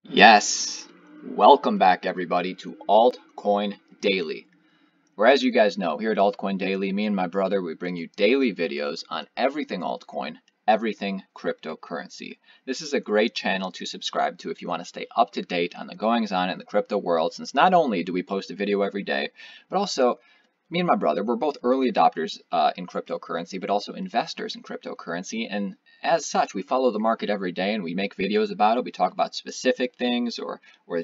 Yes, welcome back everybody to Altcoin Daily. Where, as you guys know, here at Altcoin Daily, me and my brother, we bring you daily videos on everything altcoin, everything cryptocurrency. This is a great channel to subscribe to if you want to stay up to date on the goings on in the crypto world, since not only do we post a video every day, but also me and my brother, we're both early adopters in cryptocurrency, but also investors in cryptocurrency. And as such, we follow the market every day and we make videos about it. We talk about specific things or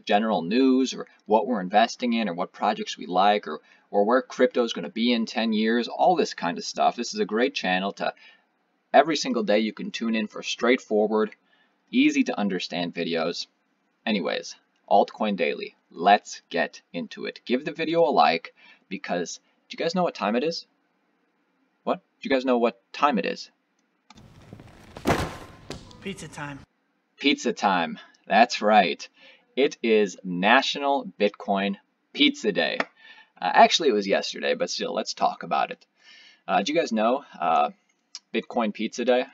general news or what we're investing in or what projects we like or where crypto is going to be in 10 years, all this kind of stuff. This is a great channel to every single day you can tune in for straightforward, easy to understand videos. Anyways, Altcoin Daily, let's get into it. Give the video a like because do you guys know what time it is? What? Do you guys know what time it is? Pizza time. Pizza time. That's right. It is National Bitcoin Pizza Day. Actually, it was yesterday, but still, let's talk about it. Do you guys know Bitcoin Pizza Day?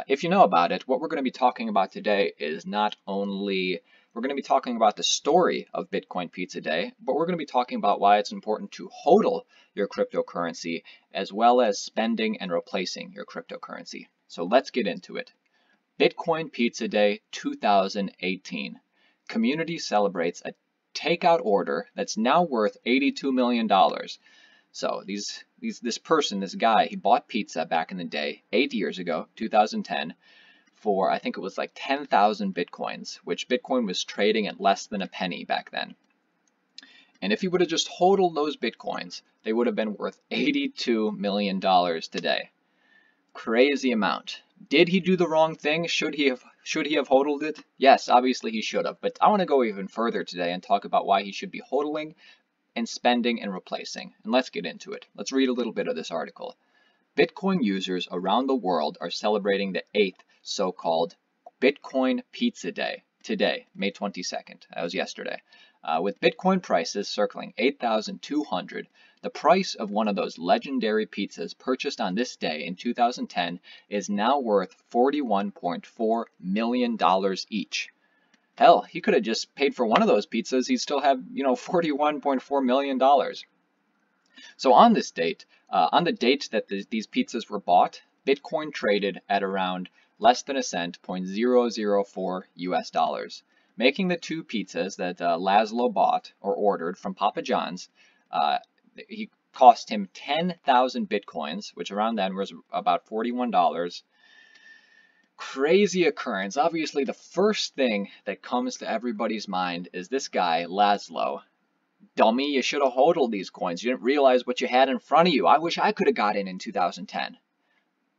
If you know about it, what we're going to be talking about today is not only we're going to be talking about the story of Bitcoin Pizza Day, but we're going to be talking about why it's important to hodl your cryptocurrency as well as spending and replacing your cryptocurrency. So let's get into it. Bitcoin Pizza Day 2018. Community celebrates a takeout order that's now worth $82 million. So this guy, he bought pizza back in the day, 8 years ago, 2010, for I think it was like 10,000 Bitcoins, which Bitcoin was trading at less than a penny back then. And if he would have just hodled those Bitcoins, they would have been worth $82 million today. Crazy amount. Did he do the wrong thing? Should he have hodled it? Yes, obviously he should have. But I want to go even further today and talk about why he should be hodling and spending and replacing. And let's get into it. Let's read a little bit of this article. Bitcoin users around the world are celebrating the 8th so-called Bitcoin Pizza Day today, May 22nd. That was yesterday. With Bitcoin prices circling 8,200, the price of one of those legendary pizzas purchased on this day in 2010 is now worth $41.4 million each. Hell, he could have just paid for one of those pizzas. He'd still have, $41.4 million. So on this date, on the date that these pizzas were bought, Bitcoin traded at around less than a cent, 0.004 US dollars, making the two pizzas that Laszlo bought or ordered from Papa John's, he cost him 10,000 Bitcoins, which around then was about $41. Crazy occurrence. Obviously, the first thing that comes to everybody's mind is this guy, Laszlo. Dummy, you should have hodled these coins. You didn't realize what you had in front of you. I wish I could have got in 2010.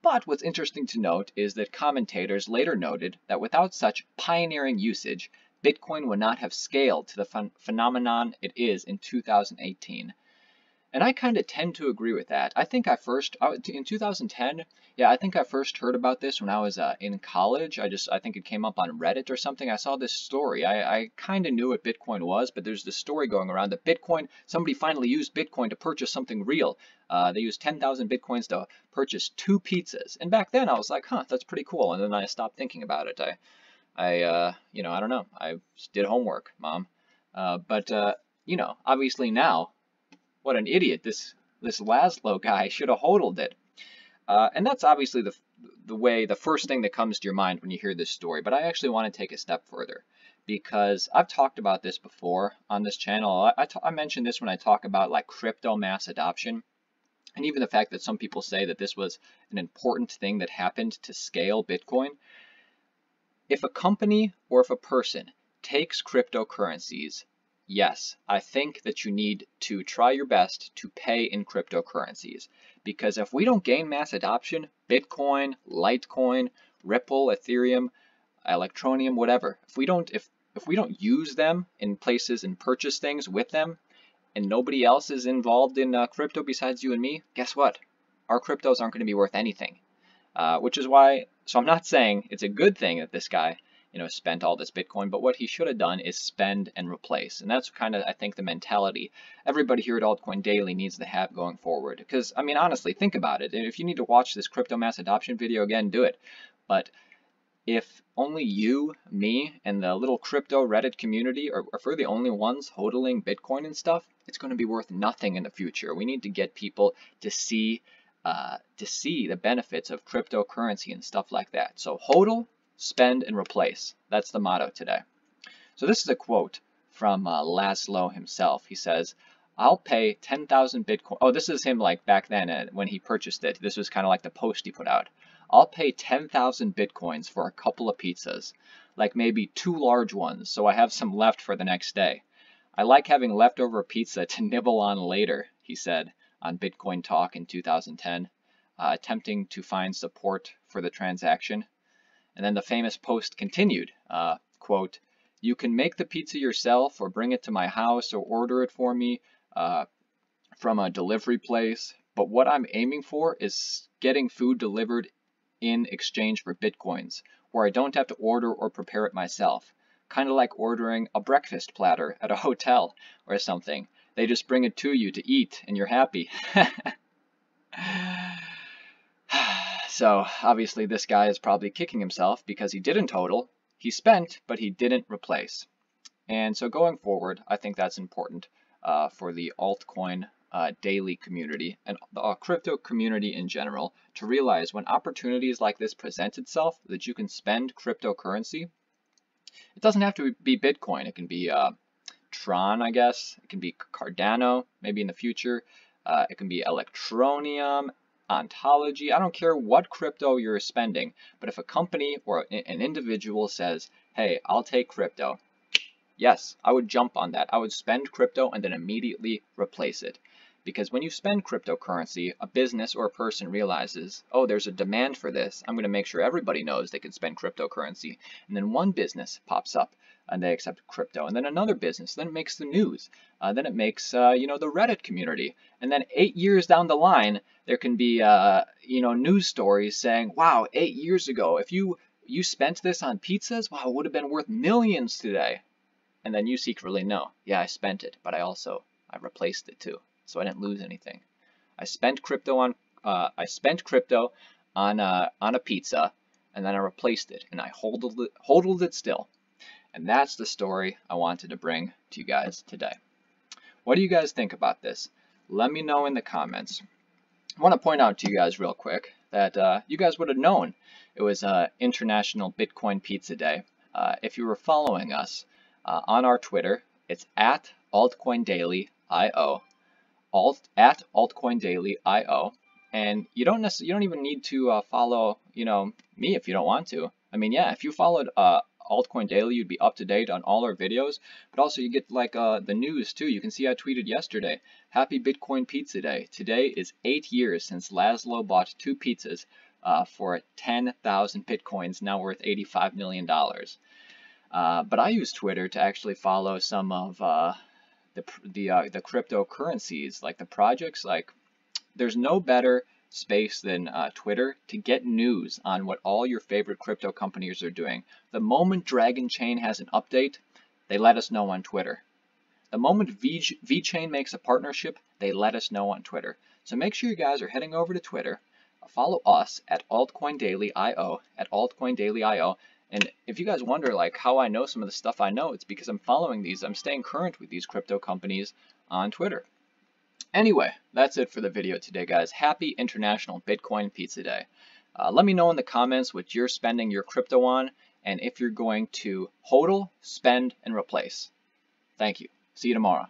But what's interesting to note is that commentators later noted that without such pioneering usage, Bitcoin would not have scaled to the phenomenon it is in 2018. And I kind of tend to agree with that. I think in 2010, yeah, I think I first heard about this when I was in college. I think it came up on Reddit or something. I saw this story. I kind of knew what Bitcoin was, but there's this story going around that somebody finally used Bitcoin to purchase something real. They used 10,000 Bitcoins to purchase 2 pizzas. And back then I was like, huh, that's pretty cool. And then I stopped thinking about it. I don't know. I did homework, Mom. Obviously now, what an idiot. This Laszlo guy should have hodled it. And that's obviously the first thing that comes to your mind when you hear this story. But I actually want to take a step further because I've talked about this before on this channel. I mentioned this when I talk about like crypto mass adoption. And even the fact that some people say that this was an important thing that happened to scale Bitcoin. If a company or if a person takes cryptocurrencies, yes, I think that you need to try your best to pay in cryptocurrencies. Because if we don't gain mass adoption, Bitcoin, Litecoin, Ripple, Ethereum, Electronium, whatever, if we don't use them in places and purchase things with them, and nobody else is involved in crypto besides you and me, guess what? Our cryptos aren't going to be worth anything. Which is why, so I'm not saying it's a good thing that this guy, spent all this Bitcoin, but what he should have done is spend and replace. And that's kind of, I think, the mentality everybody here at Altcoin Daily needs to have going forward. Because, I mean, honestly, think about it. If you need to watch this crypto mass adoption video again, do it. But if only you, me, and the little crypto Reddit community are if we're the only ones hodling Bitcoin and stuff, it's going to be worth nothing in the future. We need to get people to see the benefits of cryptocurrency and stuff like that. So hodl, spend, and replace. That's the motto today. So this is a quote from Laszlo himself. He says, I'll pay 10,000 Bitcoin. Oh, this is him like back then when he purchased it. This was kind of like the post he put out. I'll pay 10,000 Bitcoins for a couple of pizzas, like maybe 2 large ones, so I have some left for the next day. I like having leftover pizza to nibble on later, he said on Bitcoin Talk in 2010, attempting to find support for the transaction. And then the famous post continued, quote, you can make the pizza yourself or bring it to my house or order it for me from a delivery place. But what I'm aiming for is getting food delivered in exchange for Bitcoins, where I don't have to order or prepare it myself. Kind of like ordering a breakfast platter at a hotel or something. They just bring it to you to eat and you're happy. So obviously this guy is probably kicking himself because he didn't hodl. He spent, but he didn't replace. And so going forward, I think that's important for the altcoin daily community and the crypto community in general to realize when opportunities like this present itself that you can spend cryptocurrency. It doesn't have to be Bitcoin. It can be Tron, I guess. It can be Cardano, maybe in the future. It can be Electroneum, Ontology. I don't care what crypto you're spending, but if a company or an individual says, hey, I'll take crypto, yes, I would jump on that. I would spend crypto and then immediately replace it. Because when you spend cryptocurrency, a business or a person realizes, oh, there's a demand for this. I'm going to make sure everybody knows they can spend cryptocurrency. And then one business pops up and they accept crypto. And then another business, then it makes the news. Then it makes, the Reddit community. And then 8 years down the line, there can be, news stories saying, wow, 8 years ago, if you spent this on pizzas, wow, it would have been worth millions today. And then you secretly know, yeah, I spent it, but I replaced it too. So I didn't lose anything. I spent crypto on a pizza, and then I replaced it, and I hodled it still. And that's the story I wanted to bring to you guys today. What do you guys think about this? Let me know in the comments. I want to point out to you guys real quick that you guys would have known it was International Bitcoin Pizza Day. If you were following us on our Twitter, it's at altcoindailyio. At altcoindailyio, and you don't even need to follow me if you don't want to. I mean, yeah, if you followed Altcoin Daily, you'd be up to date on all our videos, but also you get like the news too. You can see I tweeted yesterday, happy Bitcoin Pizza Day. Today is 8 years since Laszlo bought 2 pizzas for 10,000 Bitcoins, now worth $85 million. But I use Twitter to actually follow some of the cryptocurrencies, like the projects. Like, there's no better space than Twitter to get news on what all your favorite crypto companies are doing. The moment Dragon Chain has an update, they let us know on Twitter. The moment VeChain makes a partnership, they let us know on Twitter. So make sure you guys are heading over to Twitter. Follow us at altcoindailyio, And if you guys wonder like how I know some of the stuff I know, it's because I'm following these. I'm staying current with these crypto companies on Twitter. Anyway, that's it for the video today, guys. Happy International Bitcoin Pizza Day. Let me know in the comments what you're spending your crypto on and if you're going to hodl, spend, and replace. Thank you. See you tomorrow.